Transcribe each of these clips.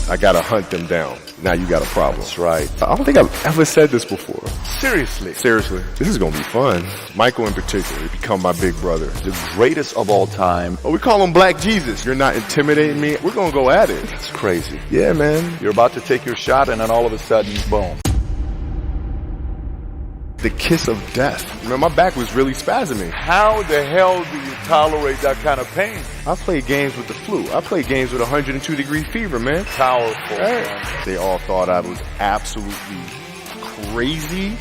I got to hunt them down. Now you got a problem. That's right. I don't think I've ever said this before. Seriously. Seriously. This is going to be fun. Michael in particular, he become my big brother. The greatest of all time. Oh, we call him Black Jesus. You're not intimidating me. We're going to go at it. It's crazy. Yeah, man. You're about to take your shot, and then all of a sudden, boom. The kiss of death. Man, my back was really spasming. How the hell do you tolerate that kind of pain? I played games with the flu. I played games with 102-degree fever, man. Powerful. Right. They all thought I was absolutely crazy.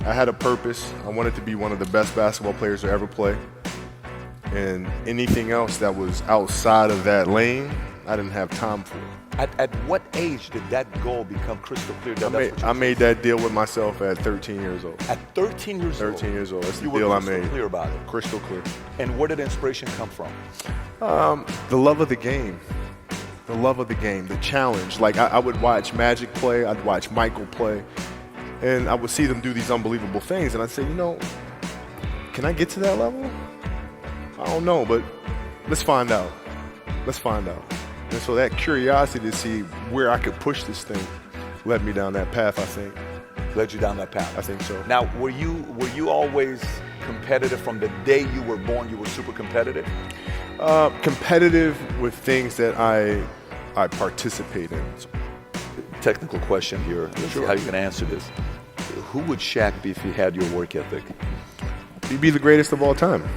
I had a purpose. I wanted to be one of the best basketball players to ever play. And anything else that was outside of that lane, I didn't have time for. At what age did that goal become crystal clear? I made that deal with myself at 13 years old. At 13 years old? 13 years old. That's the you deal were I made. Crystal clear about it? Crystal clear. And where did inspiration come from? The love of the game. The love of the game. The challenge. Like, I would watch Magic play. I'd watch Michael play. And I would see them do these unbelievable things. And I'd say, can I get to that level? I don't know, but let's find out. Let's find out. And so that curiosity to see where I could push this thing led me down that path, I think. Led you down that path? I think so. Now, were you always competitive from the day you were born? You were super competitive? Competitive with things that I participate in. Technical question here. Let's see how you can answer this. Who would Shaq be if he had your work ethic? He'd be the greatest of all time.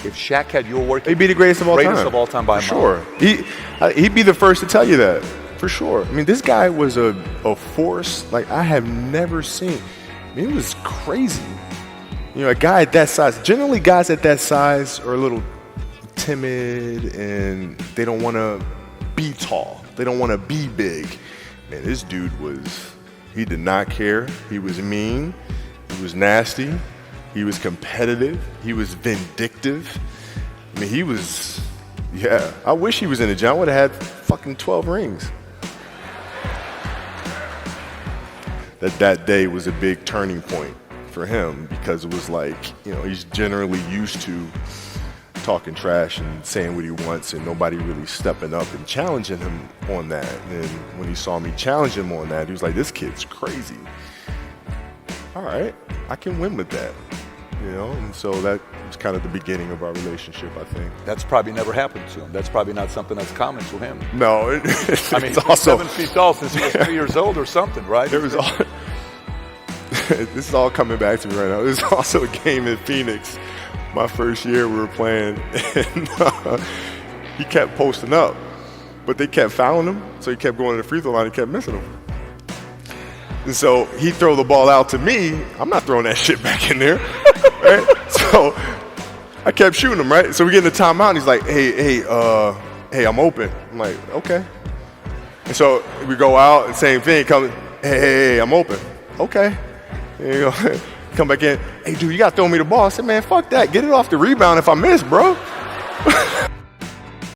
If Shaq had your work ethic, he'd be the greatest of all time. Greatest of all time by a mile. Sure. He'd be the first to tell you that. For sure. I mean, this guy was a force like I have never seen. I mean, it was crazy. A guy at that size. Generally, guys at that size are a little timid and they don't want to be tall. They don't want to be big. Man, this dude he did not care. He was mean. He was nasty. He was competitive. He was vindictive. I mean, I wish he was in the gym. I would have had fucking 12 rings. That day was a big turning point for him because it was like, he's generally used to talking trash and saying what he wants and nobody really stepping up and challenging him on that. And when he saw me challenge him on that, he was like, this kid's crazy. All right, I can win with that. And so that was kind of the beginning of our relationship, I think. That's probably never happened to him. That's probably not something that's common to him. No. He's also 7 feet tall since he was 3 years old or something, right? This is all coming back to me right now. There's also a game in Phoenix. My first year we were playing, and he kept posting up. But they kept fouling him, so he kept going to the free throw line and kept missing them. And so he'd throw the ball out to me. I'm not throwing that shit back in there. Right? So I kept shooting him, right? So we get in the timeout, and he's like, hey, I'm open. I'm like, okay. And so we go out, and same thing. Hey, I'm open. Okay. There you go. Come back in. Hey, dude, you got to throw me the ball. I said, man, fuck that. Get it off the rebound if I miss, bro.